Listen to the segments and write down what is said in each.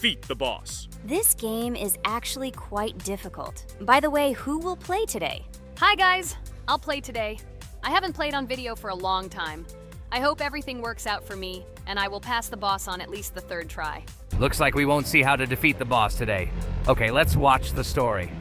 defeat the boss. This game is actually quite difficult. By the way, who will play today? Hi guys, I'll play today. I haven't played on video for a long time. I hope everything works out for me, and I will pass the boss on at least the third try. Looks like we won't see how to defeat the boss today. Okay, let's watch the story.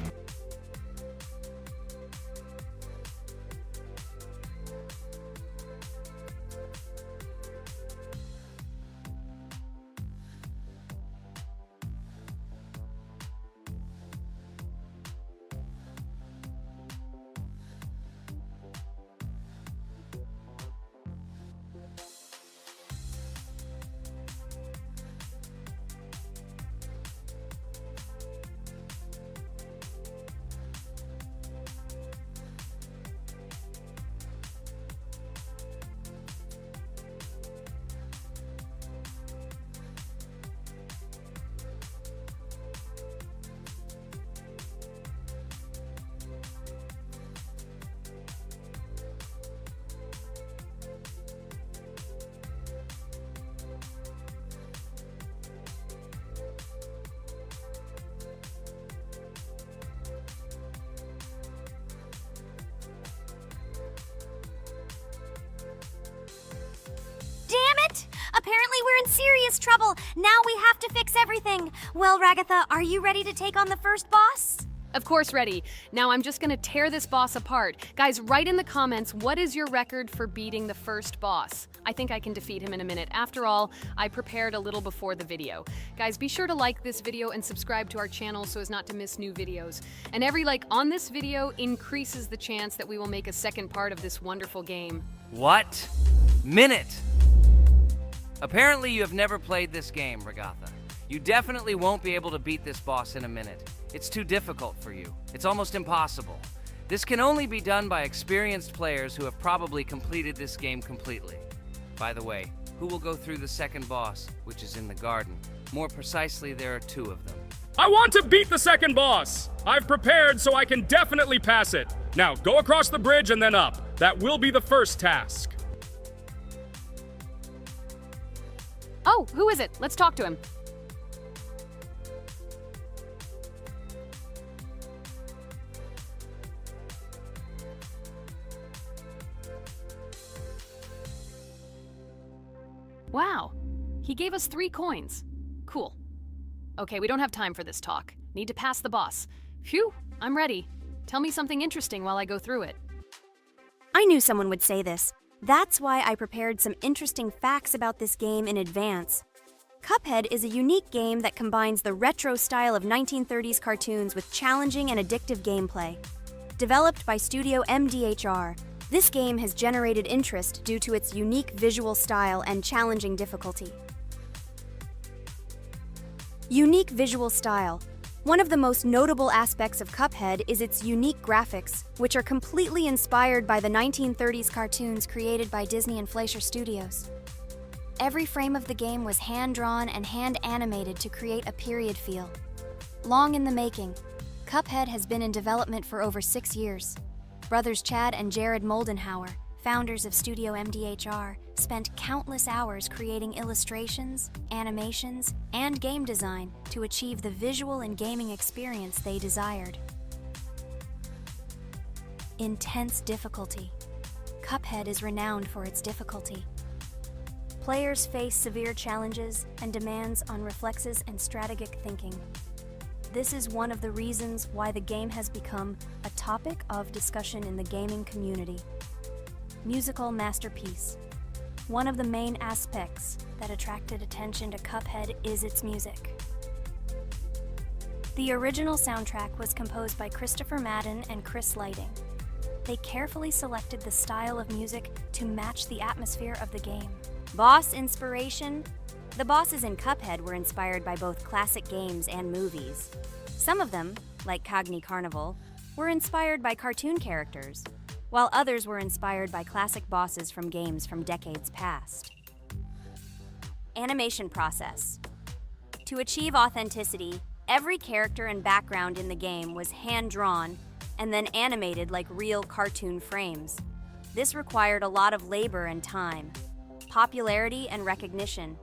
Apparently we're in serious trouble. Now we have to fix everything. Well, Ragatha, are you ready to take on the first boss? Of course, ready. Now I'm just gonna tear this boss apart. Guys, write in the comments, what is your record for beating the first boss? I think I can defeat him in a minute. After all, I prepared a little before the video. Guys, be sure to like this video and subscribe to our channel so as not to miss new videos. And every like on this video increases the chance that we will make a second part of this wonderful game. What? Minute! Apparently you have never played this game, Ragatha. You definitely won't be able to beat this boss in a minute. It's too difficult for you. It's almost impossible. This can only be done by experienced players who have probably completed this game completely. By the way, who will go through the second boss, which is in the garden? More precisely, there are two of them. I want to beat the second boss! I've prepared so I can definitely pass it. Now, go across the bridge and then up. That will be the first task. Oh, who is it? Let's talk to him. Wow, he gave us 3 coins. Cool. Okay, we don't have time for this talk. Need to pass the boss. Phew, I'm ready. Tell me something interesting while I go through it. I knew someone would say this. That's why I prepared some interesting facts about this game in advance. Cuphead is a unique game that combines the retro style of 1930s cartoons with challenging and addictive gameplay. Developed by Studio MDHR, this game has generated interest due to its unique visual style and challenging difficulty. Unique visual style. One of the most notable aspects of Cuphead is its unique graphics, which are completely inspired by the 1930s cartoons created by Disney and Fleischer Studios. Every frame of the game was hand-drawn and hand-animated to create a period feel. Long in the making, Cuphead has been in development for over 6 years. Brothers Chad and Jared Moldenhauer, founders of Studio MDHR, spent countless hours creating illustrations, animations, and game design to achieve the visual and gaming experience they desired. Intense difficulty. Cuphead is renowned for its difficulty. Players face severe challenges and demands on reflexes and strategic thinking. This is one of the reasons why the game has become a topic of discussion in the gaming community. Musical masterpiece. One of the main aspects that attracted attention to Cuphead is its music. The original soundtrack was composed by Christopher Madden and Chris Lighting. They carefully selected the style of music to match the atmosphere of the game. Boss inspiration. The bosses in Cuphead were inspired by both classic games and movies. Some of them, like Cogni Carnival, were inspired by cartoon characters, while others were inspired by classic bosses from games from decades past. Animation process. To achieve authenticity, every character and background in the game was hand-drawn and then animated like real cartoon frames. This required a lot of labor and time. Popularity and recognition.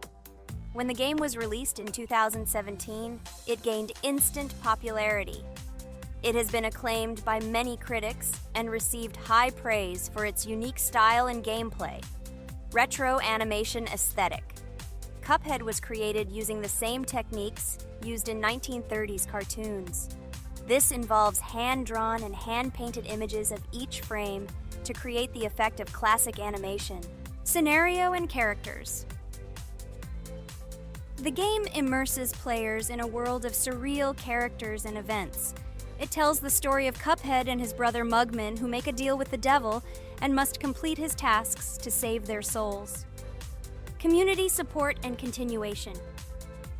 When the game was released in 2017, it gained instant popularity. It has been acclaimed by many critics and received high praise for its unique style and gameplay. Retro animation aesthetic. Cuphead was created using the same techniques used in 1930s cartoons. This involves hand-drawn and hand-painted images of each frame to create the effect of classic animation. Scenario and characters. The game immerses players in a world of surreal characters and events. It tells the story of Cuphead and his brother Mugman, who make a deal with the devil and must complete his tasks to save their souls. Community support and continuation.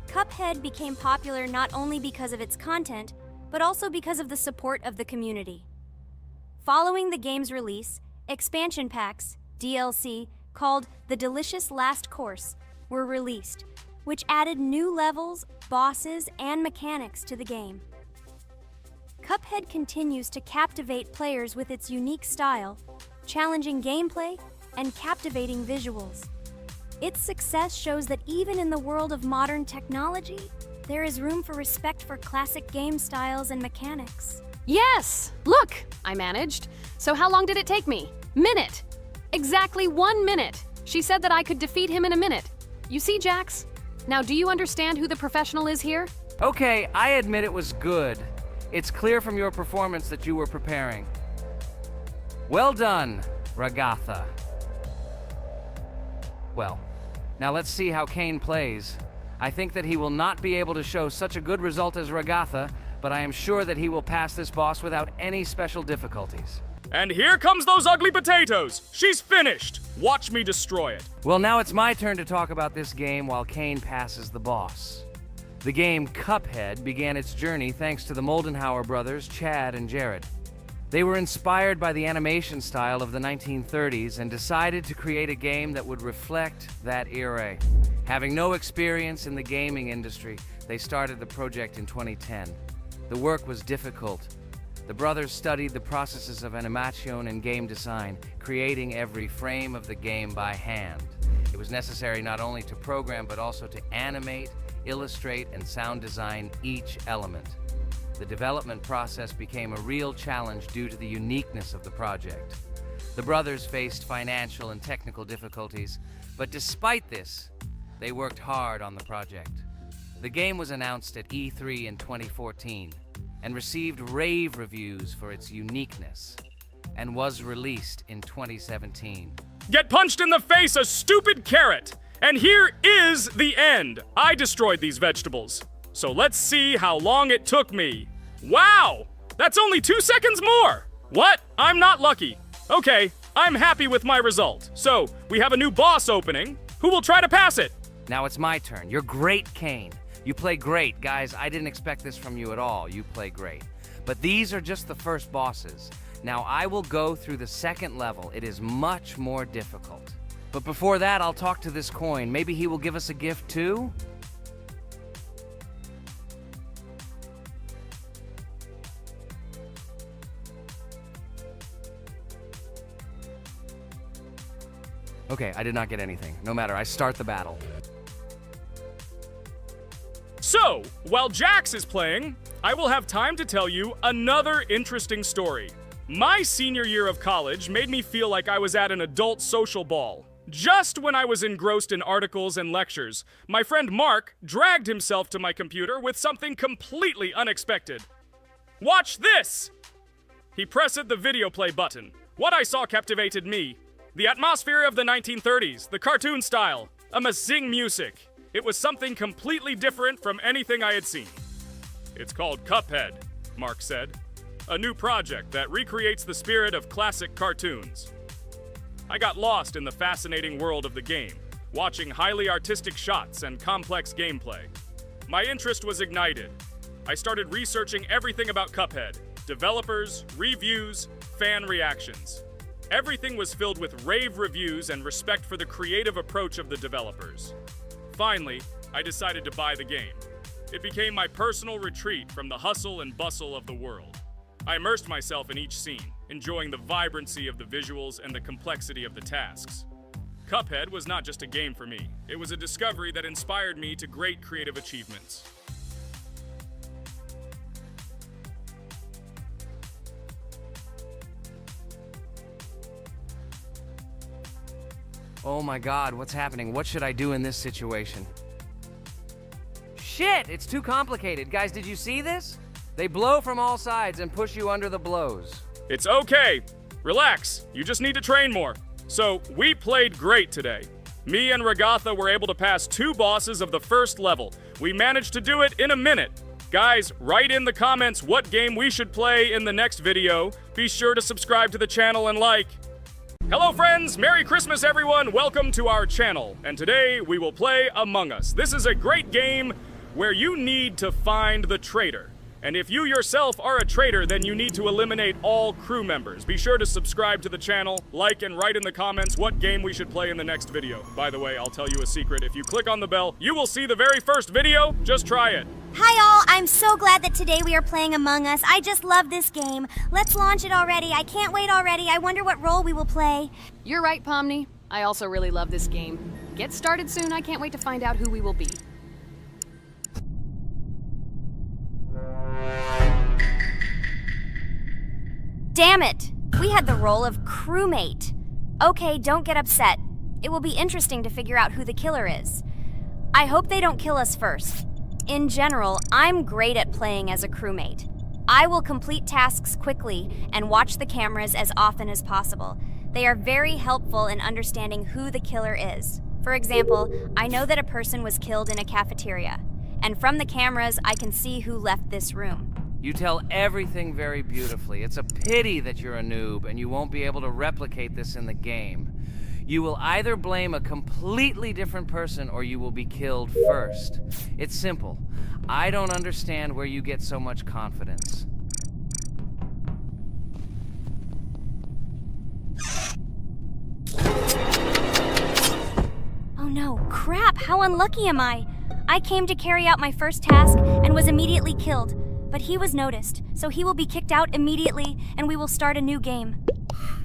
Cuphead became popular not only because of its content, but also because of the support of the community. Following the game's release, expansion packs, DLC, called The Delicious Last Course, were released, which added new levels, bosses, and mechanics to the game. Cuphead continues to captivate players with its unique style, challenging gameplay, and captivating visuals. Its success shows that even in the world of modern technology, there is room for respect for classic game styles and mechanics. Yes! Look! I managed. So how long did it take me? Minute! Exactly 1 minute! She said that I could defeat him in a minute. You see, Jax? Now, do you understand who the professional is here? Okay, I admit it was good. It's clear from your performance that you were preparing. Well done, Ragatha. Well, now let's see how Kane plays. I think that he will not be able to show such a good result as Ragatha, but I am sure that he will pass this boss without any special difficulties. And here comes those ugly potatoes! She's finished! Watch me destroy it. Well, now it's my turn to talk about this game while Kane passes the boss. The game Cuphead began its journey thanks to the Moldenhauer brothers, Chad and Jared. They were inspired by the animation style of the 1930s and decided to create a game that would reflect that era. Having no experience in the gaming industry, they started the project in 2010. The work was difficult. The brothers studied the processes of animation and game design, creating every frame of the game by hand. It was necessary not only to program but also to animate, illustrate, and sound design each element. The development process became a real challenge due to the uniqueness of the project. The brothers faced financial and technical difficulties, but despite this, they worked hard on the project. The game was announced at E3 in 2014 and received rave reviews for its uniqueness, and was released in 2017. Get punched in the face, a stupid carrot! And here is the end. I destroyed these vegetables. So let's see how long it took me. Wow! That's only 2 seconds more! What? I'm not lucky. Okay, I'm happy with my result. So, we have a new boss opening. Who will try to pass it? Now it's my turn. You're great, Kane. You play great. Guys, I didn't expect this from you at all. You play great. But these are just the first bosses. Now I will go through the second level. It is much more difficult. But before that, I'll talk to this coin. Maybe he will give us a gift too? Okay, I did not get anything. No matter, I start the battle. So, while Jax is playing, I will have time to tell you another interesting story. My senior year of college made me feel like I was at an adult social ball. Just when I was engrossed in articles and lectures, my friend Mark dragged himself to my computer with something completely unexpected. Watch this! He pressed the video play button. What I saw captivated me. The atmosphere of the 1930s, the cartoon style, amazing music. It was something completely different from anything I had seen. It's called Cuphead, Mark said. A new project that recreates the spirit of classic cartoons. I got lost in the fascinating world of the game, watching highly artistic shots and complex gameplay. My interest was ignited. I started researching everything about Cuphead, developers, reviews, fan reactions. Everything was filled with rave reviews and respect for the creative approach of the developers. Finally, I decided to buy the game. It became my personal retreat from the hustle and bustle of the world. I immersed myself in each scene, enjoying the vibrancy of the visuals and the complexity of the tasks. Cuphead was not just a game for me. It was a discovery that inspired me to great creative achievements. Oh my god, what's happening? What should I do in this situation? Shit, it's too complicated. Guys, did you see this? They blow from all sides and push you under the blows. It's okay. Relax. You just need to train more. So, we played great today. Me and Regatha were able to pass 2 bosses of the first level. We managed to do it in a minute. Guys, write in the comments what game we should play in the next video. Be sure to subscribe to the channel and like. Hello friends, Merry Christmas everyone, welcome to our channel, and today we will play Among Us. This is a great game where you need to find the traitor. And if you yourself are a traitor, then you need to eliminate all crew members. Be sure to subscribe to the channel, like and write in the comments what game we should play in the next video. By the way, I'll tell you a secret, if you click on the bell, you will see the very first video, just try it. Hi all, I'm so glad that today we are playing Among Us. I just love this game. Let's launch it already. I can't wait already. I wonder what role we will play. You're right, Pomni. I also really love this game. Get started soon. I can't wait to find out who we will be. Damn it! We had the role of crewmate. Okay, don't get upset. It will be interesting to figure out who the killer is. I hope they don't kill us first. In general, I'm great at playing as a crewmate. I will complete tasks quickly and watch the cameras as often as possible. They are very helpful in understanding who the killer is. For example, I know that a person was killed in a cafeteria, and from the cameras, I can see who left this room. You tell everything very beautifully. It's a pity that you're a noob and you won't be able to replicate this in the game. You will either blame a completely different person or you will be killed first. It's simple. I don't understand where you get so much confidence. Oh no, crap, how unlucky am I? I came to carry out my first task and was immediately killed. But he was noticed, so he will be kicked out immediately and we will start a new game.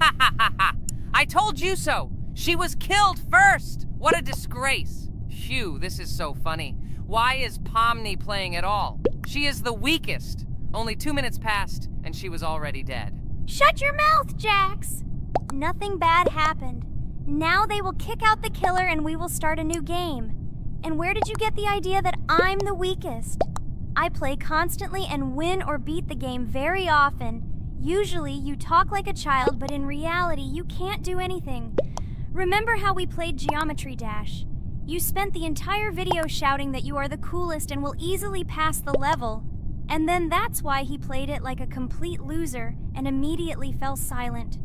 Ha ha ha ha! I told you so! She was killed first! What a disgrace! Phew, this is so funny. Why is Pomni playing at all? She is the weakest. Only 2 minutes passed and she was already dead. Shut your mouth, Jax! Nothing bad happened. Now they will kick out the killer and we will start a new game. And where did you get the idea that I'm the weakest? I play constantly and win or beat the game very often. Usually you talk like a child, but in reality you can't do anything. Remember how we played Geometry Dash? You spent the entire video shouting that you are the coolest and will easily pass the level. And then that's why he played it like a complete loser and immediately fell silent.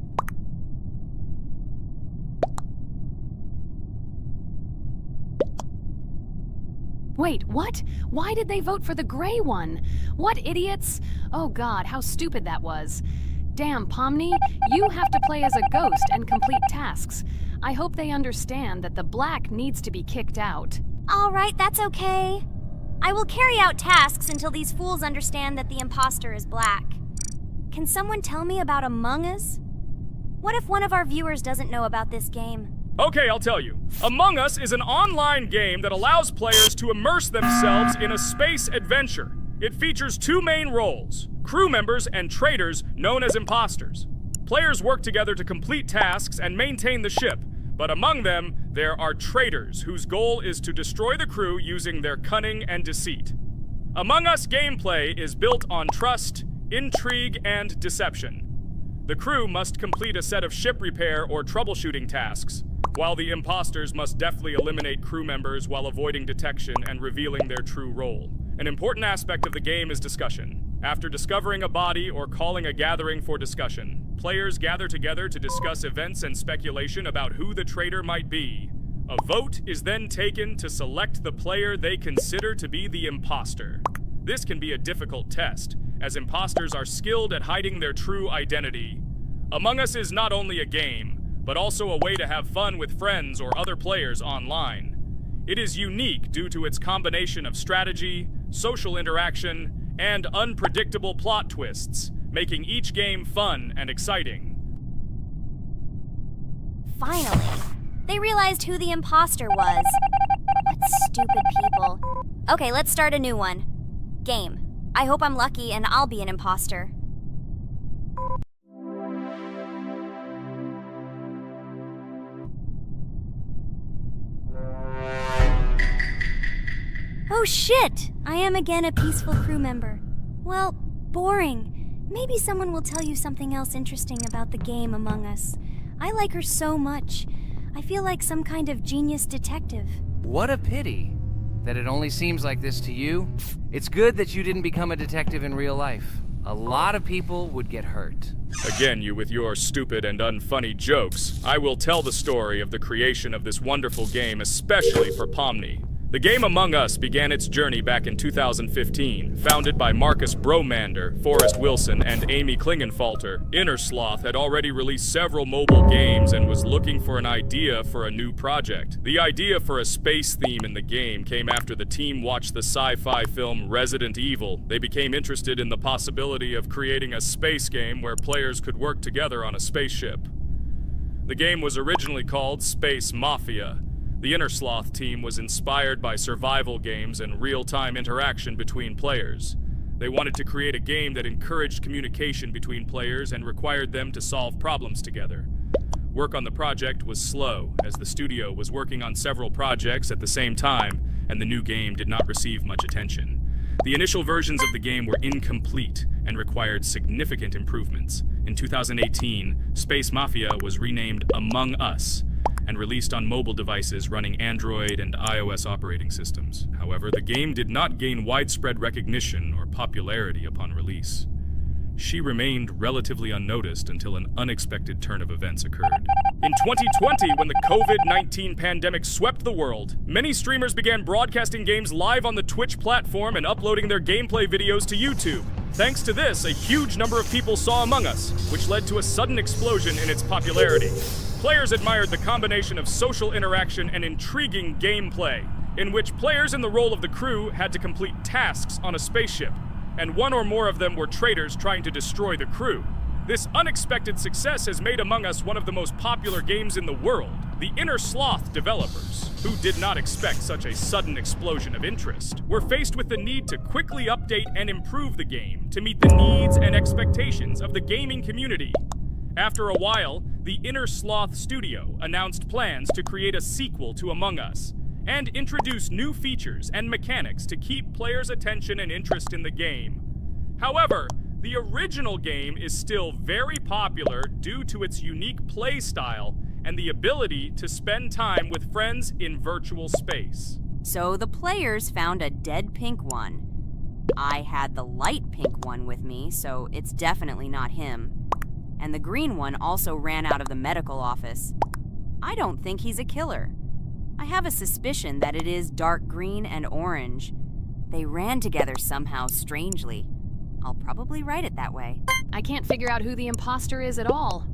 Wait, what? Why did they vote for the gray one? What idiots? Oh god, how stupid that was. Damn, Pomni, you have to play as a ghost and complete tasks. I hope they understand that the black needs to be kicked out. All right, that's okay. I will carry out tasks until these fools understand that the imposter is black. Can someone tell me about Among Us? What if one of our viewers doesn't know about this game? Okay, I'll tell you. Among Us is an online game that allows players to immerse themselves in a space adventure. It features 2 main roles, crew members and traitors known as imposters. Players work together to complete tasks and maintain the ship, but among them, there are traitors whose goal is to destroy the crew using their cunning and deceit. Among Us gameplay is built on trust, intrigue, and deception. The crew must complete a set of ship repair or troubleshooting tasks, while the imposters must deftly eliminate crew members while avoiding detection and revealing their true role. An important aspect of the game is discussion. After discovering a body or calling a gathering for discussion, players gather together to discuss events and speculation about who the traitor might be. A vote is then taken to select the player they consider to be the imposter. This can be a difficult test, as imposters are skilled at hiding their true identity. Among Us is not only a game, but also a way to have fun with friends or other players online. It is unique due to its combination of strategy, social interaction, and unpredictable plot twists, making each game fun and exciting. Finally. They realized who the imposter was. What stupid people. Okay, let's start a new one. Game. I hope I'm lucky and I'll be an imposter. Oh shit! I am again a peaceful crew member. Well, boring. Maybe someone will tell you something else interesting about the game Among Us. I like her so much. I feel like some kind of genius detective. What a pity that it only seems like this to you. It's good that you didn't become a detective in real life. A lot of people would get hurt. Again, you with your stupid and unfunny jokes. I will tell the story of the creation of this wonderful game, especially for Pomni. The game Among Us began its journey back in 2015. Founded by Marcus Bromander, Forrest Wilson, and Amy Klingenfalter, Innersloth had already released several mobile games and was looking for an idea for a new project. The idea for a space theme in the game came after the team watched the sci-fi film Resident Evil. They became interested in the possibility of creating a space game where players could work together on a spaceship. The game was originally called Space Mafia. The Innersloth team was inspired by survival games and real-time interaction between players. They wanted to create a game that encouraged communication between players and required them to solve problems together. Work on the project was slow, as the studio was working on several projects at the same time, and the new game did not receive much attention. The initial versions of the game were incomplete and required significant improvements. In 2018, Space Mafia was renamed Among Us, and released on mobile devices running Android and iOS operating systems. However, the game did not gain widespread recognition or popularity upon release. She remained relatively unnoticed until an unexpected turn of events occurred. In 2020, when the COVID-19 pandemic swept the world, many streamers began broadcasting games live on the Twitch platform and uploading their gameplay videos to YouTube. Thanks to this, a huge number of people saw Among Us, which led to a sudden explosion in its popularity. Players admired the combination of social interaction and intriguing gameplay, in which players in the role of the crew had to complete tasks on a spaceship, and one or more of them were traitors trying to destroy the crew. This unexpected success has made Among Us one of the most popular games in the world. The Innersloth developers, who did not expect such a sudden explosion of interest, were faced with the need to quickly update and improve the game to meet the needs and expectations of the gaming community. After a while, the Innersloth studio announced plans to create a sequel to Among Us and introduce new features and mechanics to keep players' attention and interest in the game. However, the original game is still very popular due to its unique play style and the ability to spend time with friends in virtual space. So the players found a dead pink one. I had the light pink one with me, so it's definitely not him. And the green one also ran out of the medical office. I don't think he's a killer. I have a suspicion that it is dark green and orange. They ran together somehow strangely. I'll probably write it that way. I can't figure out who the imposter is at all.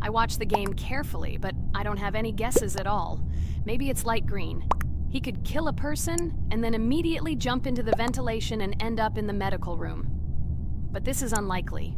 I watched the game carefully, but I don't have any guesses at all. Maybe it's light green. He could kill a person and then immediately jump into the ventilation and end up in the medical room. But this is unlikely.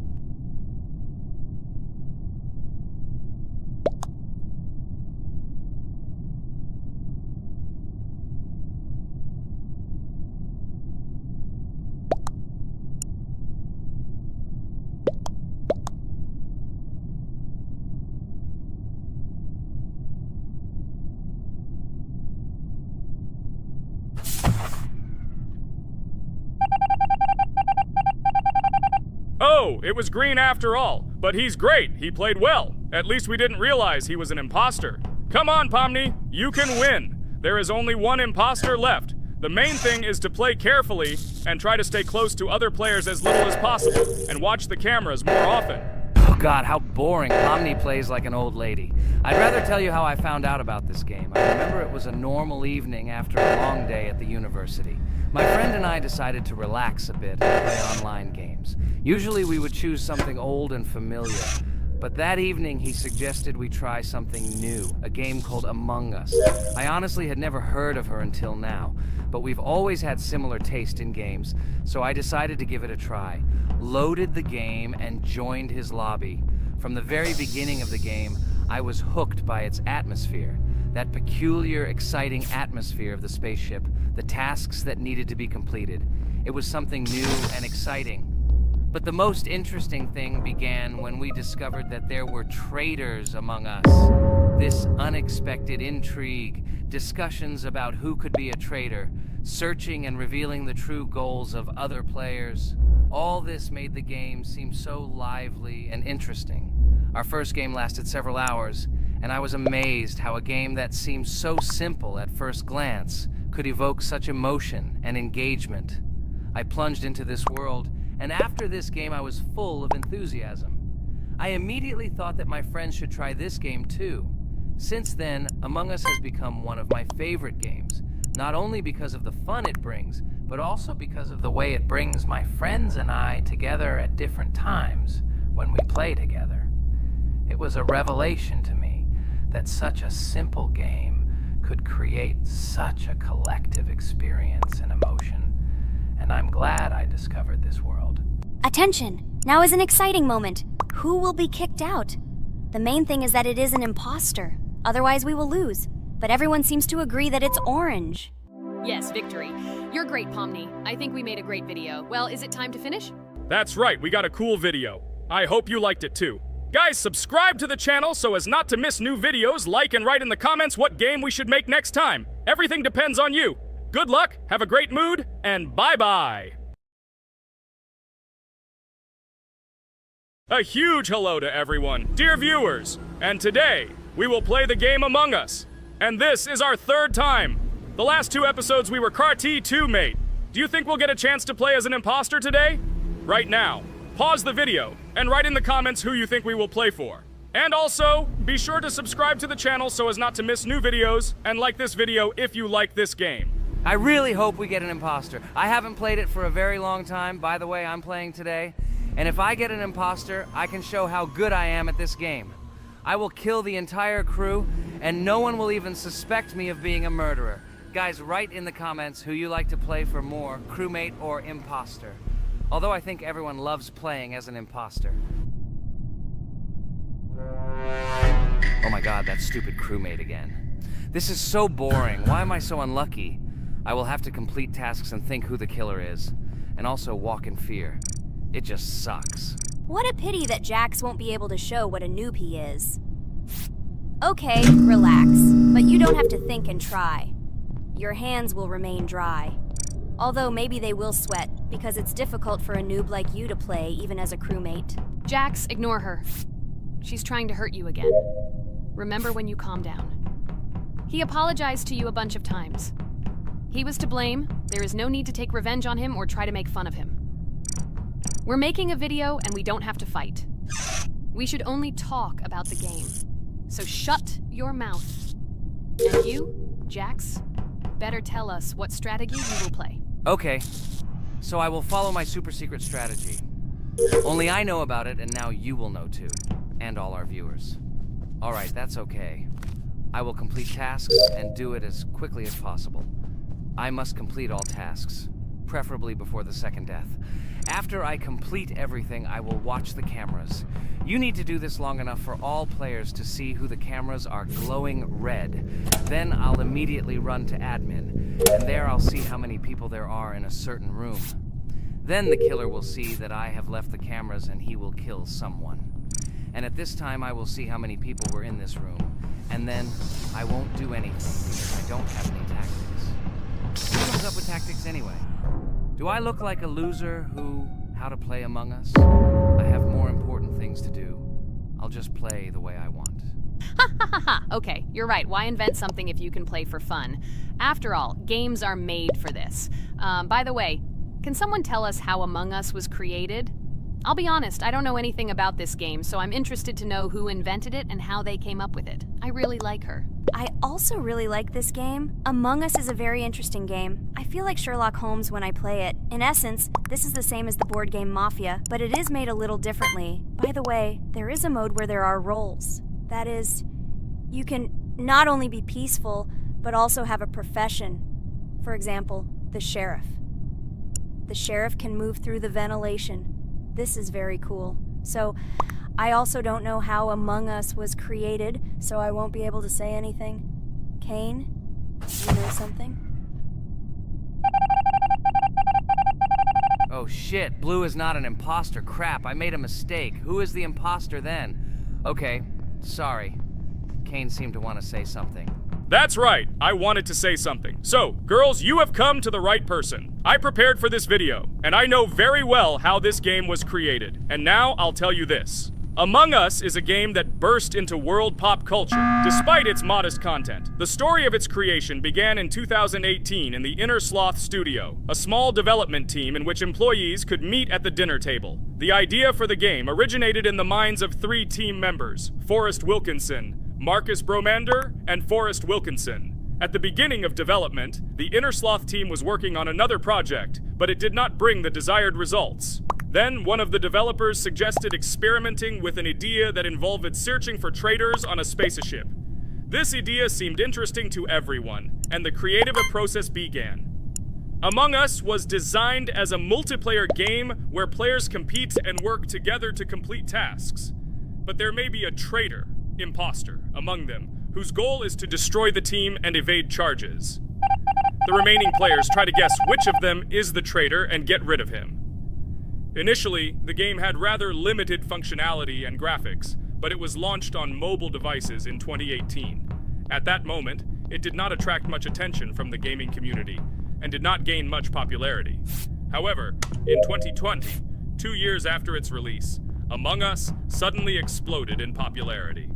Oh, it was green after all. But he's great. He played well. At least we didn't realize he was an imposter. Come on, Pomni. You can win. There is only one imposter left. The main thing is to play carefully and try to stay close to other players as little as possible and watch the cameras more often. Oh god, how boring. Pomni plays like an old lady. I'd rather tell you how I found out about this game. I remember it was a normal evening after a long day at the university. My friend and I decided to relax a bit and play online games. Usually we would choose something old and familiar, but that evening he suggested we try something new, a game called Among Us. I honestly had never heard of her until now, but we've always had similar taste in games, so I decided to give it a try. Loaded the game and joined his lobby. From the very beginning of the game, I was hooked by its atmosphere. That peculiar, exciting atmosphere of the spaceship, the tasks that needed to be completed. It was something new and exciting. But the most interesting thing began when we discovered that there were traitors among us. This unexpected intrigue, discussions about who could be a traitor, searching and revealing the true goals of other players. All this made the game seem so lively and interesting. Our first game lasted several hours, and I was amazed how a game that seemed so simple at first glance could evoke such emotion and engagement. I plunged into this world, and after this game I was full of enthusiasm. I immediately thought that my friends should try this game too. Since then, Among Us has become one of my favorite games, not only because of the fun it brings, but also because of the way it brings my friends and I together at different times when we play together. It was a revelation to me that such a simple game could create such a collective experience and emotion, and I'm glad I discovered this world. Attention! Now is an exciting moment. Who will be kicked out? The main thing is that it is an imposter. Otherwise, we will lose. But everyone seems to agree that it's orange. Yes, victory. You're great, Pomni. I think we made a great video. Well, is it time to finish? That's right, we got a cool video. I hope you liked it too. Guys, subscribe to the channel so as not to miss new videos, like and write in the comments what game we should make next time. Everything depends on you. Good luck, have a great mood, and bye-bye. A huge hello to everyone, dear viewers, and today we will play the game Among Us. And this is our third time. The last two episodes we were CAR-T 2 mate. Do you think we'll get a chance to play as an imposter today? Right now, pause the video and write in the comments who you think we will play for. And also, be sure to subscribe to the channel so as not to miss new videos, and like this video if you like this game. I really hope we get an imposter. I haven't played it for a very long time. By the way, I'm playing today. And if I get an imposter, I can show how good I am at this game. I will kill the entire crew, and no one will even suspect me of being a murderer. Guys, write in the comments who you like to play for more, crewmate or imposter. Although I think everyone loves playing as an imposter. Oh my god, that stupid crewmate again. This is so boring. Why am I so unlucky? I will have to complete tasks and think who the killer is, and also walk in fear. It just sucks. What a pity that Jax won't be able to show what a noob he is. Okay, relax, but you don't have to think and try. Your hands will remain dry. Although maybe they will sweat, because it's difficult for a noob like you to play, even as a crewmate. Jax, ignore her. She's trying to hurt you again. Remember when you calm down. He apologized to you a bunch of times. He was to blame. There is no need to take revenge on him or try to make fun of him. We're making a video and we don't have to fight. We should only talk about the game. So shut your mouth. And you, Jax, better tell us what strategy you will play. Okay, so I will follow my super secret strategy. Only I know about it, and now you will know too. And all our viewers. Alright, that's okay. I will complete tasks and do it as quickly as possible. I must complete all tasks, preferably before the second death. After I complete everything, I will watch the cameras. You need to do this long enough for all players to see who the cameras are glowing red. Then I'll immediately run to admin, and there I'll see how many people there are in a certain room. Then the killer will see that I have left the cameras and he will kill someone. And at this time I will see how many people were in this room. And then I won't do anything because I don't have any tactics. Who comes up with tactics anyway? Do I look like a loser how to play Among Us? I have more important things to do. I'll just play the way I want. Ha ha ha ha! Okay, you're right. Why invent something if you can play for fun? After all, games are made for this. By the way, can someone tell us how Among Us was created? I'll be honest, I don't know anything about this game, so I'm interested to know who invented it and how they came up with it. I really like her. I also really like this game. Among Us is a very interesting game. I feel like Sherlock Holmes when I play it. In essence, this is the same as the board game Mafia, but it is made a little differently. By the way, there is a mode where there are roles. That is, you can not only be peaceful, but also have a profession. For example, the sheriff. The sheriff can move through the ventilation. This is very cool. So, I also don't know how Among Us was created, so I won't be able to say anything. Kane, you know something? Oh shit, Blue is not an imposter. Crap, I made a mistake. Who is the imposter then? Okay, sorry. Kane seemed to want to say something. That's right, I wanted to say something. So, girls, you have come to the right person. I prepared for this video, and I know very well how this game was created. And now I'll tell you this. Among Us is a game that burst into world pop culture, despite its modest content. The story of its creation began in 2018 in the Inner Sloth Studio, a small development team in which employees could meet at the dinner table. The idea for the game originated in the minds of 3 team members, Forrest Wilkinson, Marcus Bromander, and Forrest Wilkinson. At the beginning of development, the Inner Sloth team was working on another project, but it did not bring the desired results. Then, one of the developers suggested experimenting with an idea that involved searching for traitors on a spaceship. This idea seemed interesting to everyone, and the creative process began. Among Us was designed as a multiplayer game where players compete and work together to complete tasks. But there may be a traitor, imposter, among them, whose goal is to destroy the team and evade charges. The remaining players try to guess which of them is the traitor and get rid of him. Initially, the game had rather limited functionality and graphics, but it was launched on mobile devices in 2018. At that moment, it did not attract much attention from the gaming community, and did not gain much popularity. However, in 2020, 2 years after its release, Among Us suddenly exploded in popularity.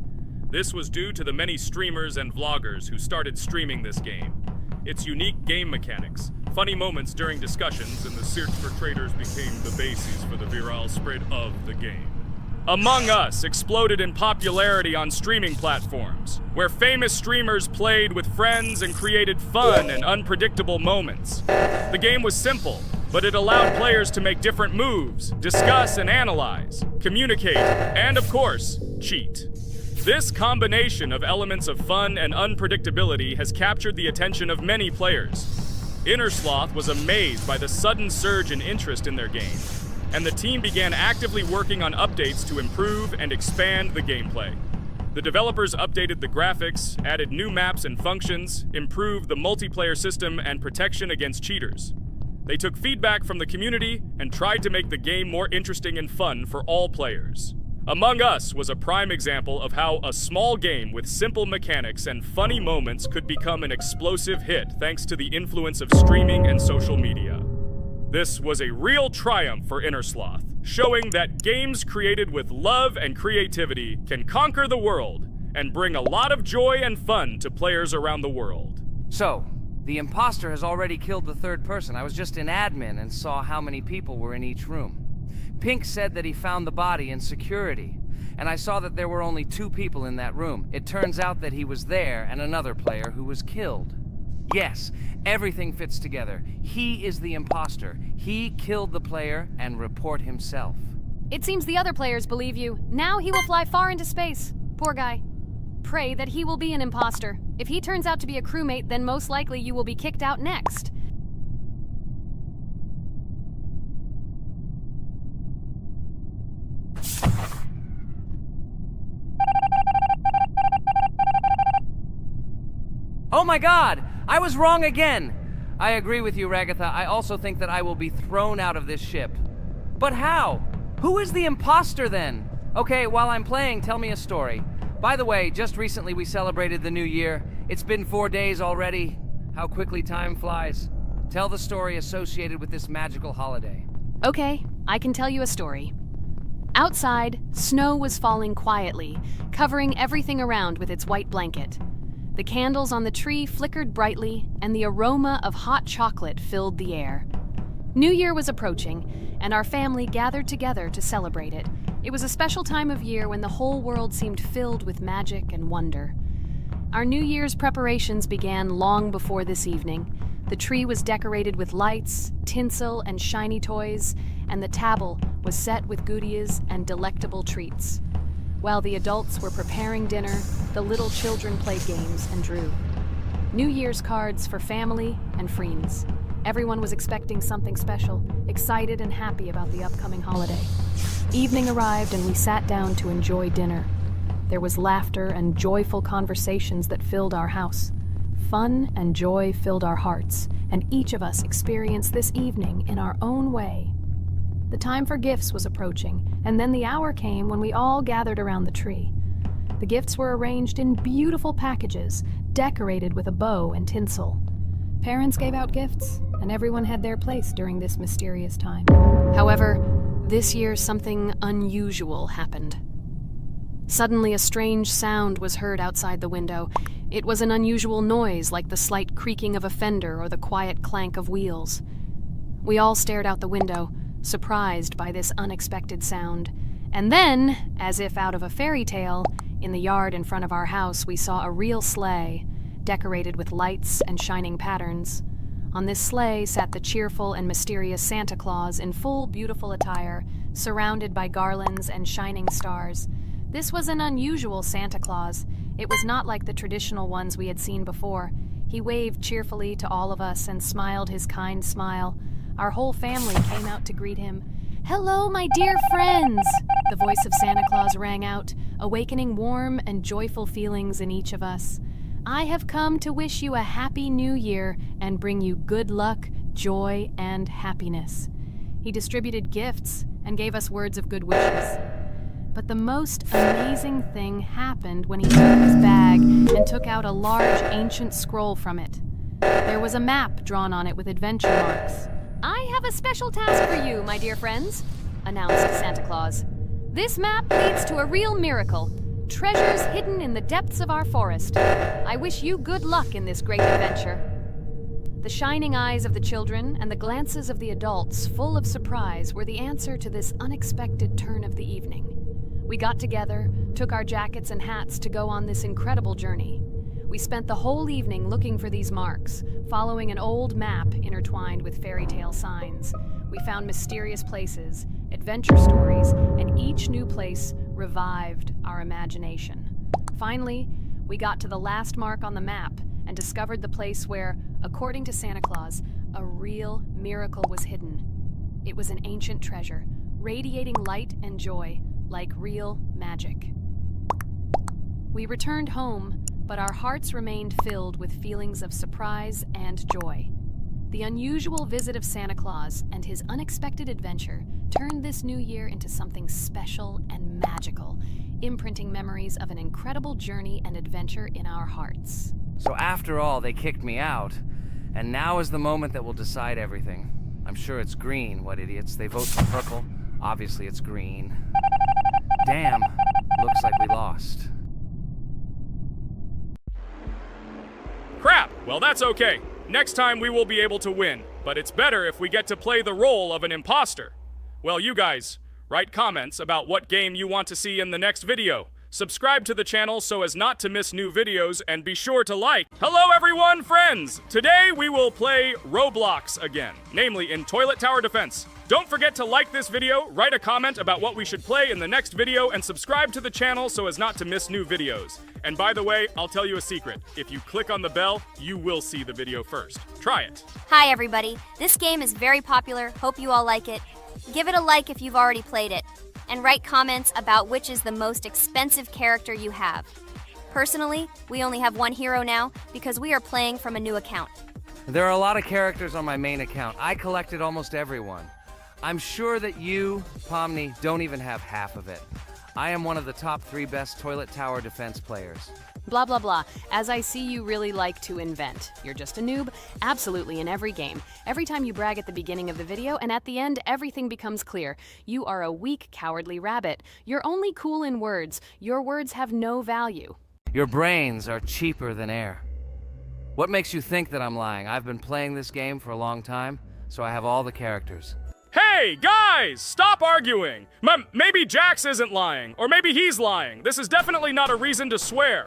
This was due to the many streamers and vloggers who started streaming this game. Its unique game mechanics, funny moments during discussions, and the search for traitors became the basis for the viral spread of the game. Among Us exploded in popularity on streaming platforms, where famous streamers played with friends and created fun and unpredictable moments. The game was simple, but it allowed players to make different moves, discuss and analyze, communicate, and of course, cheat. This combination of elements of fun and unpredictability has captured the attention of many players. Inner Sloth was amazed by the sudden surge in interest in their game, and the team began actively working on updates to improve and expand the gameplay. The developers updated the graphics, added new maps and functions, improved the multiplayer system and protection against cheaters. They took feedback from the community and tried to make the game more interesting and fun for all players. Among Us was a prime example of how a small game with simple mechanics and funny moments could become an explosive hit thanks to the influence of streaming and social media. This was a real triumph for Inner Sloth, showing that games created with love and creativity can conquer the world and bring a lot of joy and fun to players around the world. So, the imposter has already killed the 3rd person. I was just in admin and saw how many people were in each room. Pink said that he found the body in security, and I saw that there were only 2 people in that room. It turns out that he was there and another player who was killed. Yes, everything fits together. He is the imposter. He killed the player and report himself. It seems the other players believe you. Now he will fly far into space. Poor guy. Pray that he will be an imposter. If he turns out to be a crewmate, then most likely you will be kicked out next. Oh my god! I was wrong again! I agree with you, Ragatha. I also think that I will be thrown out of this ship. But how? Who is the imposter then? Okay, while I'm playing, tell me a story. By the way, just recently we celebrated the new year. It's been 4 days already. How quickly time flies. Tell the story associated with this magical holiday. Okay, I can tell you a story. Outside, snow was falling quietly, covering everything around with its white blanket. The candles on the tree flickered brightly, and the aroma of hot chocolate filled the air. New Year was approaching, and our family gathered together to celebrate it. It was a special time of year when the whole world seemed filled with magic and wonder. Our New Year's preparations began long before this evening. The tree was decorated with lights, tinsel, and shiny toys, and the table was set with goodies and delectable treats. While the adults were preparing dinner, the little children played games and drew. New Year's cards for family and friends. Everyone was expecting something special, excited and happy about the upcoming holiday. Evening arrived and we sat down to enjoy dinner. There was laughter and joyful conversations that filled our house. fun and joy filled our hearts, and each of us experienced this evening in our own way. The time for gifts was approaching, and then the hour came when we all gathered around the tree. The gifts were arranged in beautiful packages, decorated with a bow and tinsel. Parents gave out gifts, and everyone had their place during this mysterious time. However, this year something unusual happened. Suddenly a strange sound was heard outside the window. It was an unusual noise, like the slight creaking of a fender or the quiet clank of wheels. We all stared out the window, surprised by this unexpected sound. And then, as if out of a fairy tale, in the yard in front of our house we saw a real sleigh, decorated with lights and shining patterns. On this sleigh sat the cheerful and mysterious Santa Claus in full beautiful attire, surrounded by garlands and shining stars. This was an unusual Santa Claus. It was not like the traditional ones we had seen before. He waved cheerfully to all of us and smiled his kind smile. Our whole family came out to greet him. "Hello, my dear friends!" The voice of Santa Claus rang out, awakening warm and joyful feelings in each of us. "I have come to wish you a happy new year and bring you good luck, joy, and happiness." He distributed gifts and gave us words of good wishes. But the most amazing thing happened when he took his bag and took out a large ancient scroll from it. There was a map drawn on it with adventure marks. "I have a special task for you, my dear friends," announced Santa Claus. "This map leads to a real miracle. Treasures hidden in the depths of our forest. I wish you good luck in this great adventure." The shining eyes of the children and the glances of the adults, full of surprise, were the answer to this unexpected turn of the evening. We got together, took our jackets and hats to go on this incredible journey. We spent the whole evening looking for these marks, following an old map intertwined with fairy tale signs. We found mysterious places, adventure stories, and each new place revived our imagination. Finally, we got to the last mark on the map and discovered the place where, according to Santa Claus, a real miracle was hidden. It was an ancient treasure, radiating light and joy, like real magic. We returned home, but our hearts remained filled with feelings of surprise and joy. The unusual visit of Santa Claus and his unexpected adventure turned this new year into something special and magical, imprinting memories of an incredible journey and adventure in our hearts. So after all, they kicked me out, and now is the moment that will decide everything. I'm sure it's green, what idiots. They vote for purple. Obviously it's green. Damn, looks like we lost. Crap! Well, that's okay. Next time we will be able to win, but it's better if we get to play the role of an imposter. Well, you guys, write comments about what game you want to see in the next video. Subscribe to the channel so as not to miss new videos, and be sure to like. Hello everyone, friends! Today we will play Roblox again, namely in Toilet Tower Defense. Don't forget to like this video, write a comment about what we should play in the next video, and subscribe to the channel so as not to miss new videos. And by the way, I'll tell you a secret. If you click on the bell, you will see the video first. Try it. Hi everybody, this game is very popular, hope you all like it. Give it a like if you've already played it, and write comments about which is the most expensive character you have. Personally, we only have one hero now because we are playing from a new account. There are a lot of characters on my main account. I collected almost everyone. I'm sure that you, Pomni, don't even have half of it. I am one of the top 3 best Toilet Tower Defense players. Blah, blah, blah. As I see, you really like to invent. You're just a noob, absolutely in every game. Every time you brag at the beginning of the video, and at the end, everything becomes clear. You are a weak, cowardly rabbit. You're only cool in words. Your words have no value. Your brains are cheaper than air. What makes you think that I'm lying? I've been playing this game for a long time, so I have all the characters. Hey, guys! Stop arguing! Maybe Jax isn't lying, or maybe he's lying. This is definitely not a reason to swear.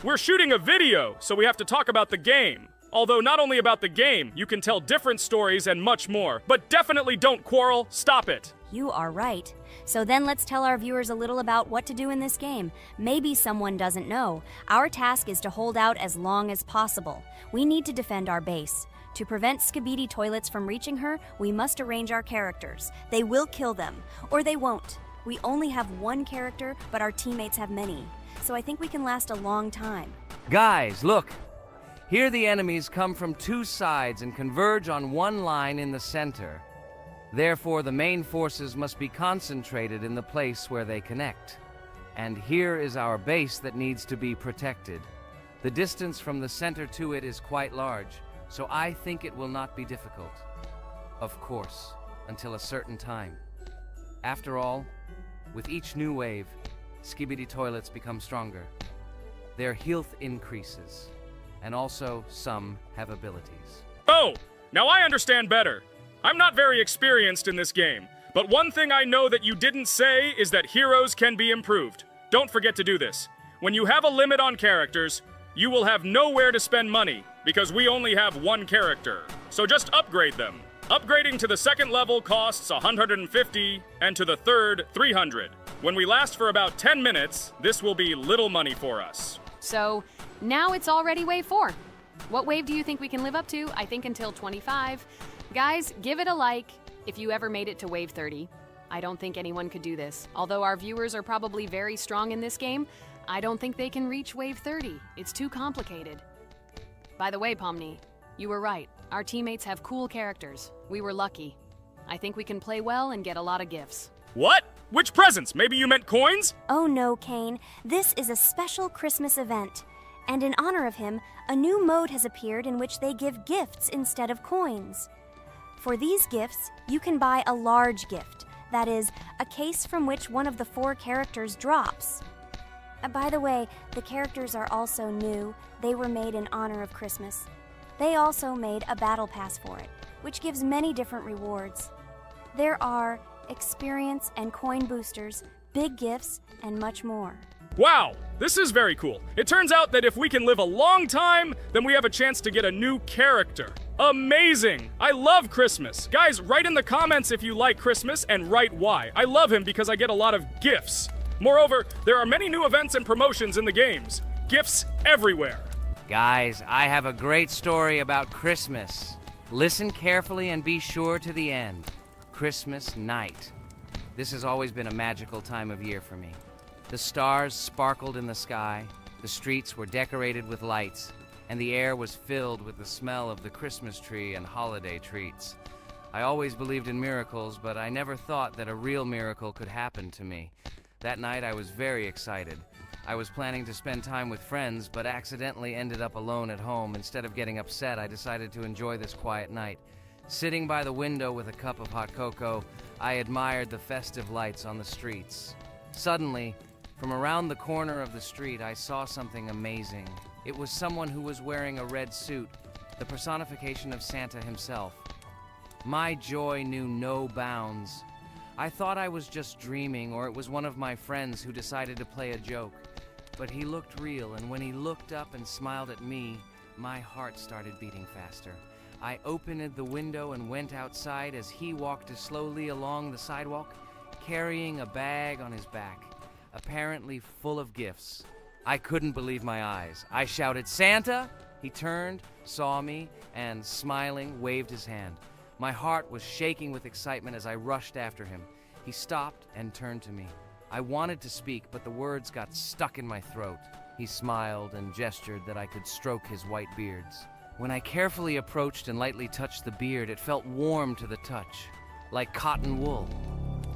We're shooting a video, so we have to talk about the game. Although not only about the game, you can tell different stories and much more. But definitely don't quarrel. Stop it. You are right. So then let's tell our viewers a little about what to do in this game. Maybe someone doesn't know. Our task is to hold out as long as possible. We need to defend our base. To prevent Skibidi Toilets from reaching her, we must arrange our characters. They will kill them, or they won't. We only have one character, but our teammates have many. So I think we can last a long time. Guys, look! Here the enemies come from two sides and converge on one line in the center. Therefore, the main forces must be concentrated in the place where they connect. And here is our base that needs to be protected. The distance from the center to it is quite large, so I think it will not be difficult. Of course, until a certain time. After all, with each new wave, skibidi toilets become stronger. Their health increases, and also some have abilities. Oh, now I understand better. I'm not very experienced in this game, but one thing I know that you didn't say is that heroes can be improved. Don't forget to do this. When you have a limit on characters, you will have nowhere to spend money, because we only have one character. So just upgrade them. Upgrading to the second level costs 150, and to the third, 300. When we last for about 10 minutes, this will be little money for us. So, now it's already wave 4. What wave do you think we can live up to? I think until 25. Guys, give it a like if you ever made it to wave 30. I don't think anyone could do this. Although our viewers are probably very strong in this game, I don't think they can reach wave 30. It's too complicated. By the way, Pomni, you were right. Our teammates have cool characters. We were lucky. I think we can play well and get a lot of gifts. What? Which presents? Maybe you meant coins? Oh no, Kane. This is a special Christmas event. And in honor of him, a new mode has appeared in which they give gifts instead of coins. For these gifts, you can buy a large gift. That is, a case from which one of the 4 characters drops. By the way, the characters are also new. They were made in honor of Christmas. They also made a battle pass for it, which gives many different rewards. There are experience and coin boosters, big gifts, and much more. Wow, this is very cool. It turns out that if we can live a long time, then we have a chance to get a new character. Amazing! I love Christmas. Guys, write in the comments if you like Christmas and write why. I love him because I get a lot of gifts. Moreover, there are many new events and promotions in the games. Gifts everywhere. Guys, I have a great story about Christmas. Listen carefully and be sure to the end. Christmas night. This has always been a magical time of year for me. The stars sparkled in the sky, the streets were decorated with lights, and the air was filled with the smell of the Christmas tree and holiday treats. I always believed in miracles, but I never thought that a real miracle could happen to me. That night I was very excited. I was planning to spend time with friends, but accidentally ended up alone at home. Instead of getting upset, I decided to enjoy this quiet night. Sitting by the window with a cup of hot cocoa, I admired the festive lights on the streets. Suddenly, from around the corner of the street, I saw something amazing. It was someone who was wearing a red suit, the personification of Santa himself. My joy knew no bounds. I thought I was just dreaming, or it was one of my friends who decided to play a joke. But he looked real, and when he looked up and smiled at me, my heart started beating faster. I opened the window and went outside as he walked slowly along the sidewalk, carrying a bag on his back, apparently full of gifts. I couldn't believe my eyes. I shouted, "Santa!" He turned, saw me, and smiling, waved his hand. My heart was shaking with excitement as I rushed after him. He stopped and turned to me. I wanted to speak, but the words got stuck in my throat. He smiled and gestured that I could stroke his white beards. When I carefully approached and lightly touched the beard, it felt warm to the touch, like cotton wool.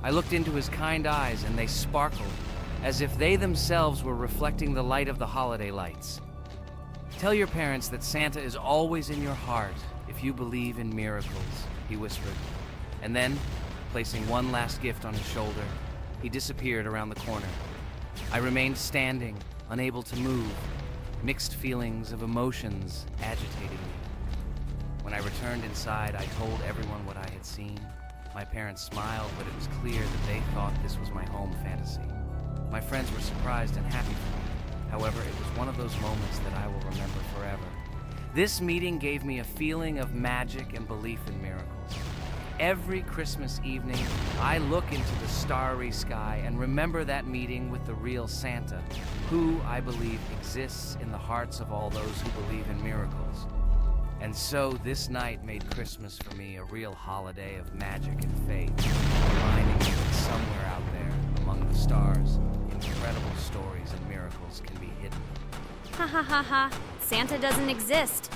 I looked into his kind eyes, and they sparkled, as if they themselves were reflecting the light of the holiday lights. Tell your parents that Santa is always in your heart if you believe in miracles, he whispered. And then, placing one last gift on his shoulder, he disappeared around the corner. I remained standing, unable to move. Mixed feelings of emotions agitated me. When I returned inside, I told everyone what I had seen. My parents smiled, but it was clear that they thought this was my home fantasy. My friends were surprised and happy for me. However, it was one of those moments that I will remember forever. This meeting gave me a feeling of magic and belief in miracles. Every Christmas evening, I look into the starry sky and remember that meeting with the real Santa, who, I believe, exists in the hearts of all those who believe in miracles. And so this night made Christmas for me a real holiday of magic and faith, reminding me that somewhere out there, among the stars, incredible stories and miracles can be hidden. Ha ha ha ha. Santa doesn't exist.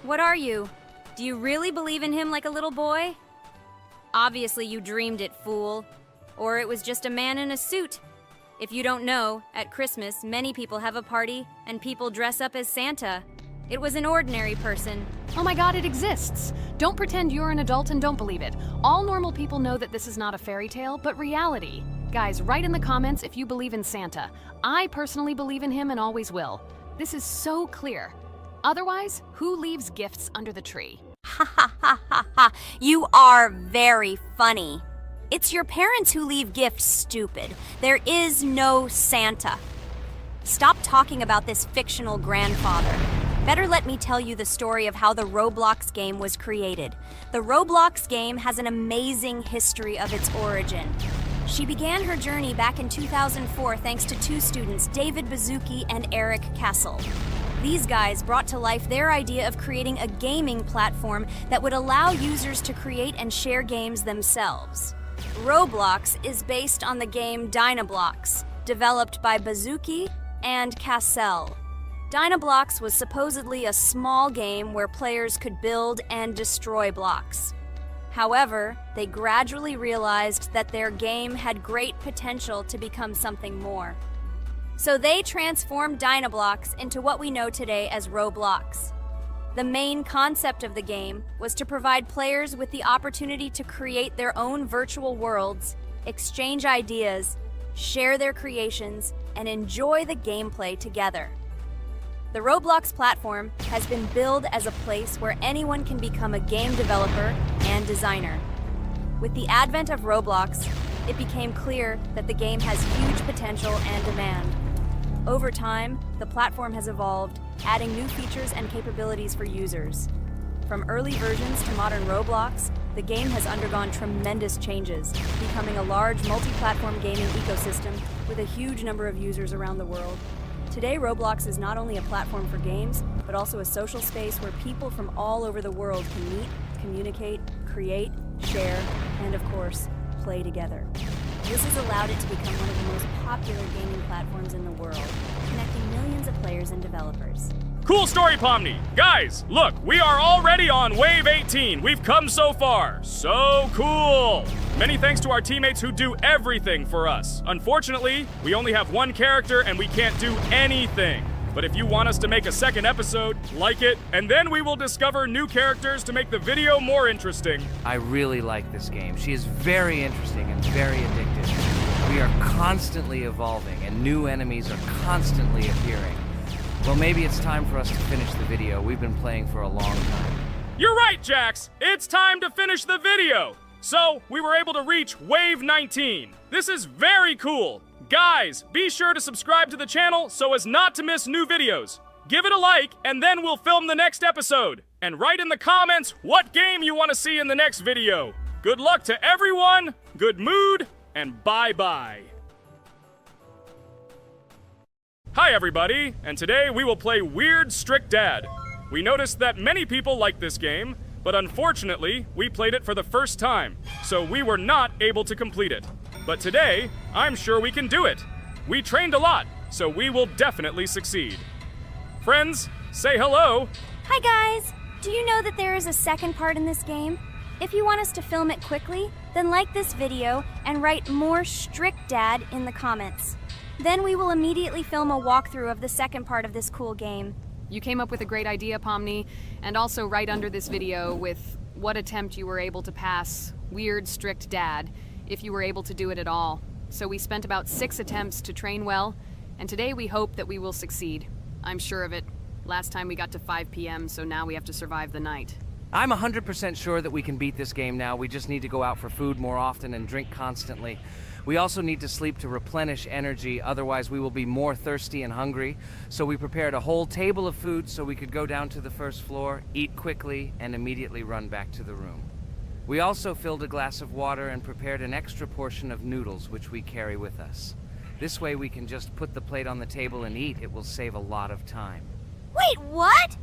What are you? Do you really believe in him like a little boy? Obviously you dreamed it, fool. Or it was just a man in a suit. If you don't know, at Christmas, many people have a party and people dress up as Santa. It was an ordinary person. Oh my god, it exists! Don't pretend you're an adult and don't believe it. All normal people know that this is not a fairy tale, but reality. Guys, write in the comments if you believe in Santa. I personally believe in him and always will. This is so clear. Otherwise, who leaves gifts under the tree? Ha ha ha ha ha. You are very funny. It's your parents who leave gifts, stupid. There is no Santa. Stop talking about this fictional grandfather. Better let me tell you the story of how the Roblox game was created. The Roblox game has an amazing history of its origin. She began her journey back in 2004 thanks to two students, David Bazuki and Eric Castle. These guys brought to life their idea of creating a gaming platform that would allow users to create and share games themselves. Roblox is based on the game Dynablox, developed by Bazuki and Cassell. Dynablox was supposedly a small game where players could build and destroy blocks. However, they gradually realized that their game had great potential to become something more. So they transformed Dynablox into what we know today as Roblox. The main concept of the game was to provide players with the opportunity to create their own virtual worlds, exchange ideas, share their creations, and enjoy the gameplay together. The Roblox platform has been billed as a place where anyone can become a game developer and designer. With the advent of Roblox, it became clear that the game has huge potential and demand. Over time, the platform has evolved, adding new features and capabilities for users. From early versions to modern Roblox, the game has undergone tremendous changes, becoming a large multi-platform gaming ecosystem with a huge number of users around the world. Today, Roblox is not only a platform for games, but also a social space where people from all over the world can meet, communicate, create, share, and of course, play together. This has allowed it to become one of the most popular gaming platforms in the world, connecting millions of players and developers. Cool story, Pomni. Guys, look, we are already on Wave 18. We've come so far. So cool. Many thanks to our teammates who do everything for us. Unfortunately, we only have one character and we can't do anything. But if you want us to make a second episode, like it, and then we will discover new characters to make the video more interesting. I really like this game. She is very interesting and very addictive. We are constantly evolving and new enemies are constantly appearing. Well, maybe it's time for us to finish the video. We've been playing for a long time. You're right, Jax. It's time to finish the video. So, we were able to reach Wave 19. This is very cool. Guys, be sure to subscribe to the channel so as not to miss new videos. Give it a like, and then we'll film the next episode. And write in the comments what game you want to see in the next video. Good luck to everyone, good mood, and bye-bye. Hi everybody, and today we will play Weird Strict Dad. We noticed that many people like this game, but unfortunately, we played it for the first time, so we were not able to complete it. But today, I'm sure we can do it. We trained a lot, so we will definitely succeed. Friends, say hello. Hi guys! Do you know that there is a second part in this game? If you want us to film it quickly, then like this video and write more Strict Dad in the comments. Then we will immediately film a walkthrough of the second part of this cool game. You came up with a great idea, Pomni, and also right under this video with what attempt you were able to pass Weird Strict Dad, if you were able to do it at all. So we spent about 6 attempts to train well, and today we hope that we will succeed. I'm sure of it. Last time we got to 5 p.m., so now we have to survive the night. I'm 100% sure that we can beat this game now. We just need to go out for food more often and drink constantly. We also need to sleep to replenish energy, otherwise we will be more thirsty and hungry. So we prepared a whole table of food so we could go down to the first floor, eat quickly, and immediately run back to the room. We also filled a glass of water and prepared an extra portion of noodles, which we carry with us. This way we can just put the plate on the table and eat. It will save a lot of time. Wait, what?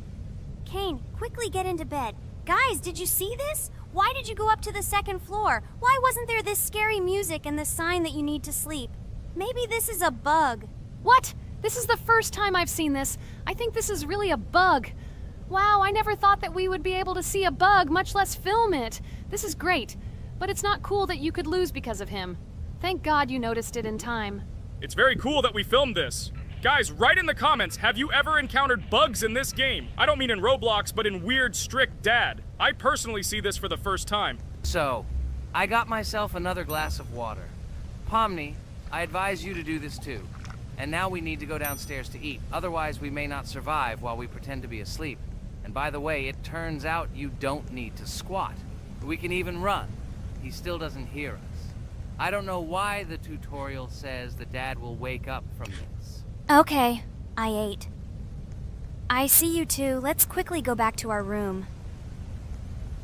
Kane, quickly get into bed. Guys, did you see this? Why did you go up to the second floor? Why wasn't there this scary music and the sign that you need to sleep? Maybe this is a bug. What? This is the first time I've seen this. I think this is really a bug. Wow, I never thought that we would be able to see a bug, much less film it. This is great, but it's not cool that you could lose because of him. Thank God you noticed it in time. It's very cool that we filmed this. Guys, write in the comments, have you ever encountered bugs in this game? I don't mean in Roblox, but in Weird Strict Dad. I personally see this for the first time. So, I got myself another glass of water. Pomni, I advise you to do this too. And now we need to go downstairs to eat. Otherwise, we may not survive while we pretend to be asleep. And by the way, it turns out you don't need to squat. We can even run. He still doesn't hear us. I don't know why the tutorial says that Dad will wake up from this. Okay, I ate. I see you two. Let's quickly go back to our room.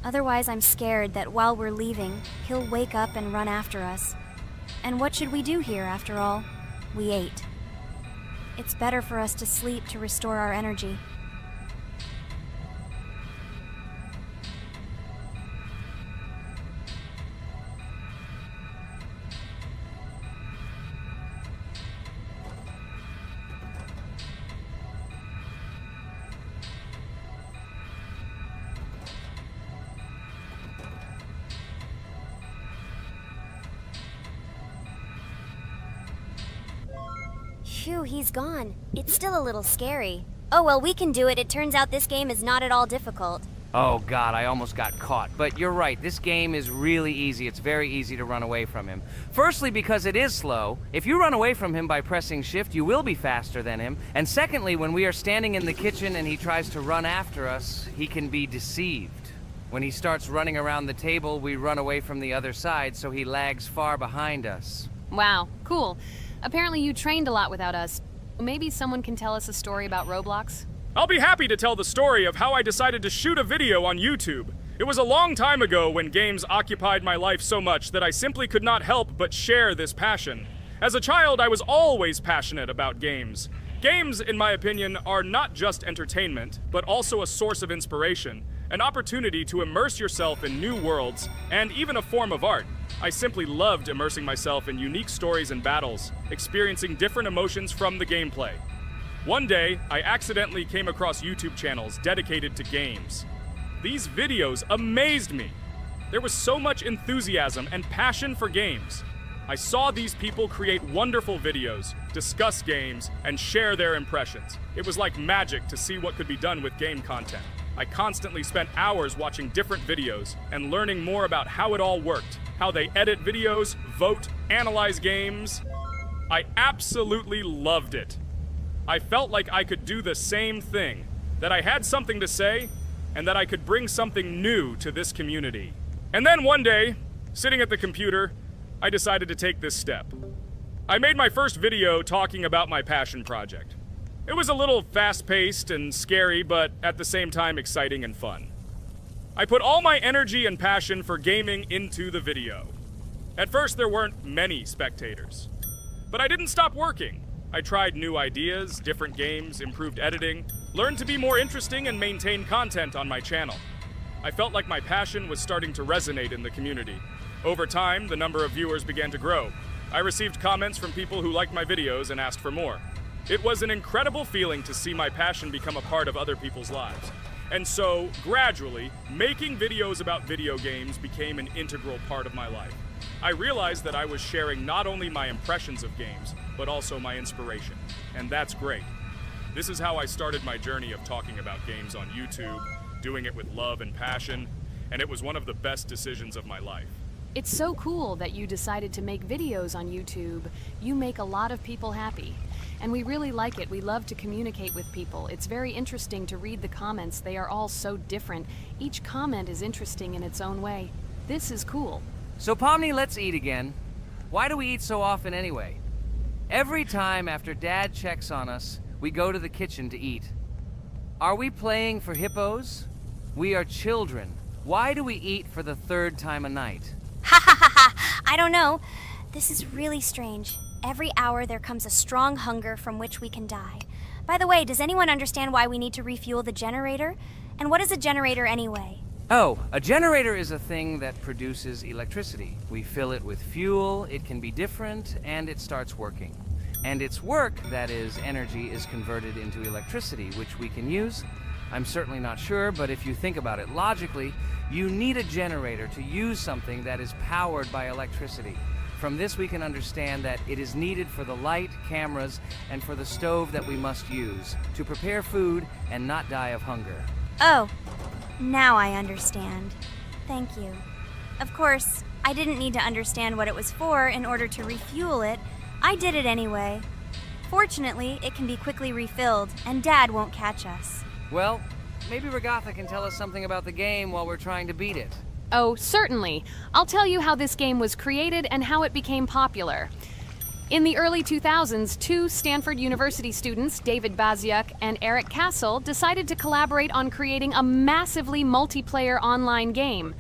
Otherwise, I'm scared that while we're leaving, he'll wake up and run after us. And what should we do here, after all? We ate. It's better for us to sleep to restore our energy. Phew, he's gone. It's still a little scary. Oh well, we can do it. It turns out this game is not at all difficult. Oh God, I almost got caught. But you're right, this game is really easy. It's very easy to run away from him. Firstly, because it is slow. If you run away from him by pressing shift, you will be faster than him. And secondly, when we are standing in the kitchen and he tries to run after us, he can be deceived. When he starts running around the table, we run away from the other side, so he lags far behind us. Wow, cool. Apparently you trained a lot without us. Maybe someone can tell us a story about Roblox? I'll be happy to tell the story of how I decided to shoot a video on YouTube. It was a long time ago when games occupied my life so much that I simply could not help but share this passion. As a child, I was always passionate about games. Games, in my opinion, are not just entertainment, but also a source of inspiration, an opportunity to immerse yourself in new worlds, and even a form of art. I simply loved immersing myself in unique stories and battles, experiencing different emotions from the gameplay. One day, I accidentally came across YouTube channels dedicated to games. These videos amazed me. There was so much enthusiasm and passion for games. I saw these people create wonderful videos, discuss games, and share their impressions. It was like magic to see what could be done with game content. I constantly spent hours watching different videos and learning more about how it all worked, how they edit videos, vote, analyze games. I absolutely loved it. I felt like I could do the same thing, that I had something to say, and that I could bring something new to this community. And then one day, sitting at the computer, I decided to take this step. I made my first video talking about my passion project. It was a little fast-paced and scary, but at the same time exciting and fun. I put all my energy and passion for gaming into the video. At first, there weren't many spectators. But I didn't stop working. I tried new ideas, different games, improved editing, learned to be more interesting, and maintain content on my channel. I felt like my passion was starting to resonate in the community. Over time, the number of viewers began to grow. I received comments from people who liked my videos and asked for more. It was an incredible feeling to see my passion become a part of other people's lives. And so, gradually, making videos about video games became an integral part of my life. I realized that I was sharing not only my impressions of games, but also my inspiration. And that's great. This is how I started my journey of talking about games on YouTube, doing it with love and passion, and it was one of the best decisions of my life. It's so cool that you decided to make videos on YouTube. You make a lot of people happy. And we really like it. We love to communicate with people. It's very interesting to read the comments. They are all so different. Each comment is interesting in its own way. This is cool. So Pomni, let's eat again. Why do we eat so often anyway? Every time after Dad checks on us, we go to the kitchen to eat. Are we playing for hippos? We are children. Why do we eat for the third time a night? Ha ha ha ha! I don't know. This is really strange. Every hour there comes a strong hunger from which we can die. By the way, does anyone understand why we need to refuel the generator? And what is a generator anyway? Oh, a generator is a thing that produces electricity. We fill it with fuel, it can be different, and it starts working. And its work, that is, energy, is converted into electricity, which we can use. I'm certainly not sure, but if you think about it logically, you need a generator to use something that is powered by electricity. From this we can understand that it is needed for the light, cameras, and for the stove that we must use to prepare food and not die of hunger. Oh, now I understand. Thank you. Of course, I didn't need to understand what it was for in order to refuel it. I did it anyway. Fortunately, it can be quickly refilled, and Dad won't catch us. Well, maybe Regatha can tell us something about the game while we're trying to beat it. Oh, certainly. I'll tell you how this game was created and how it became popular. In the early 2000s, two Stanford University students, David Baziuk and Eric Castle, decided to collaborate on creating a massively multiplayer online game.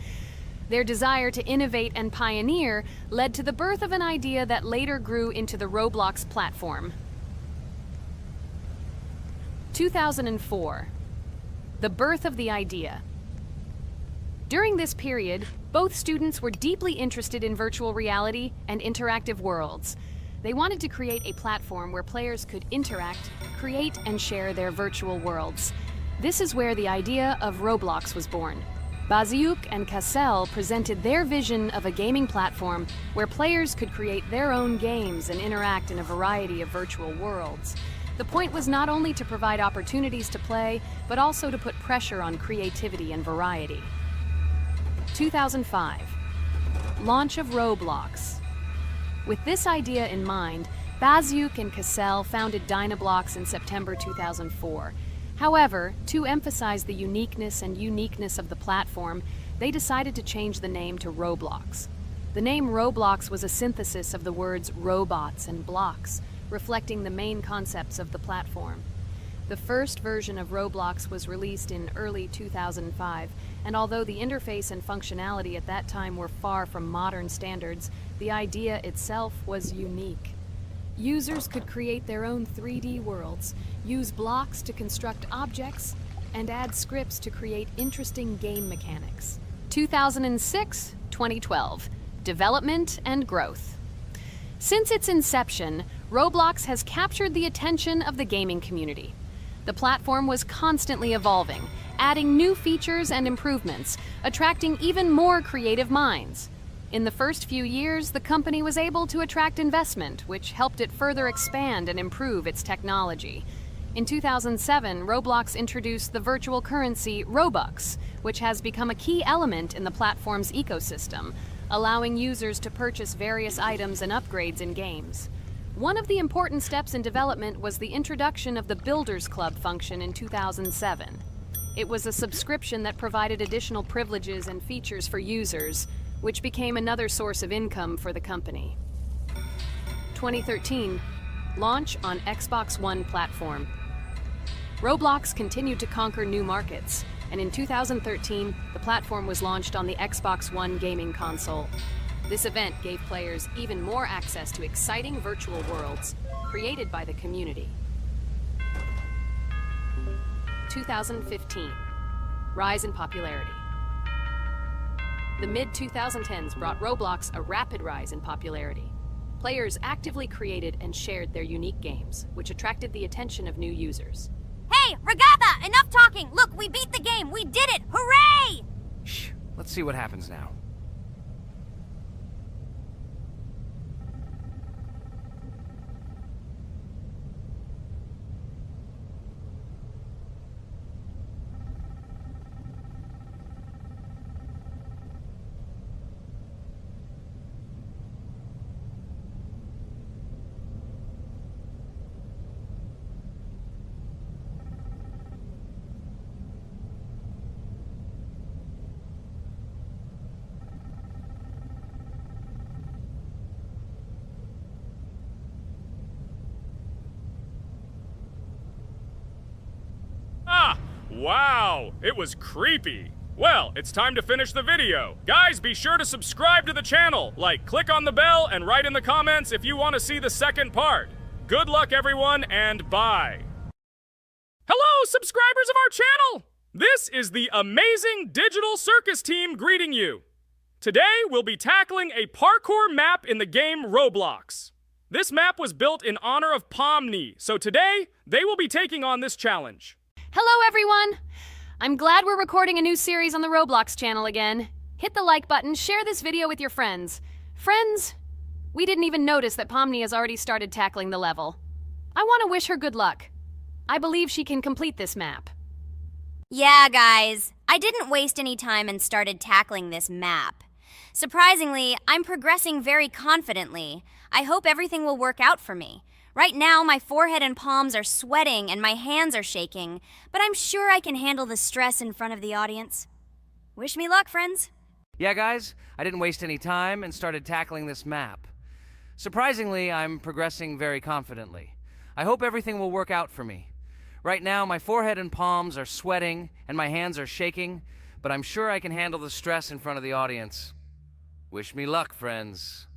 Their desire to innovate and pioneer led to the birth of an idea that later grew into the Roblox platform. 2004. The birth of the idea. During this period, both students were deeply interested in virtual reality and interactive worlds. They wanted to create a platform where players could interact, create, and share their virtual worlds. This is where the idea of Roblox was born. Baziuk and Cassell presented their vision of a gaming platform where players could create their own games and interact in a variety of virtual worlds. The point was not only to provide opportunities to play, but also to put pressure on creativity and variety. 2005. Launch of Roblox. With this idea in mind, Baziuk and Cassell founded Dynablocks in September 2004. However, to emphasize the uniqueness of the platform, they decided to change the name to Roblox. The name Roblox was a synthesis of the words robots and blocks, reflecting the main concepts of the platform. The first version of Roblox was released in early 2005, and although the interface and functionality at that time were far from modern standards, the idea itself was unique. Users could create their own 3D worlds, use blocks to construct objects, and add scripts to create interesting game mechanics. 2006-2012. Development and growth. Since its inception, Roblox has captured the attention of the gaming community. The platform was constantly evolving, adding new features and improvements, attracting even more creative minds. In the first few years, the company was able to attract investment, which helped it further expand and improve its technology. In 2007, Roblox introduced the virtual currency Robux, which has become a key element in the platform's ecosystem, allowing users to purchase various items and upgrades in games. One of the important steps in development was the introduction of the Builders Club function in 2007. It was a subscription that provided additional privileges and features for users, which became another source of income for the company. 2013. Launch on Xbox One platform. Roblox continued to conquer new markets, and in 2013, the platform was launched on the Xbox One gaming console. This event gave players even more access to exciting virtual worlds created by the community. 2015. Rise in popularity. The mid-2010s brought Roblox a rapid rise in popularity. Players actively created and shared their unique games, which attracted the attention of new users. Hey, Regatha! Enough talking! Look, we beat the game! We did it! Hooray! Shh, let's see what happens now. Wow, it was creepy. Well, it's time to finish the video. Guys, be sure to subscribe to the channel, click on the bell, and write in the comments if you want to see the second part. Good luck, everyone, and bye. Hello, subscribers of our channel! This is the amazing Digital Circus team greeting you. Today, we'll be tackling a parkour map in the game Roblox. This map was built in honor of Pomni, so today, they will be taking on this challenge. Hello, everyone! I'm glad we're recording a new series on the Roblox channel again. Hit the like button, share this video with your friends. Friends, we didn't even notice that Pomni has already started tackling the level. I want to wish her good luck. I believe she can complete this map. Yeah, guys, I didn't waste any time and started tackling this map. Surprisingly, I'm progressing very confidently. I hope everything will work out for me. Right now, my forehead and palms are sweating and my hands are shaking, but I'm sure I can handle the stress in front of the audience. Wish me luck, friends. Yeah, guys, I didn't waste any time and started tackling this map. Surprisingly, I'm progressing very confidently. I hope everything will work out for me. Right now, my forehead and palms are sweating and my hands are shaking, but I'm sure I can handle the stress in front of the audience. Wish me luck, friends.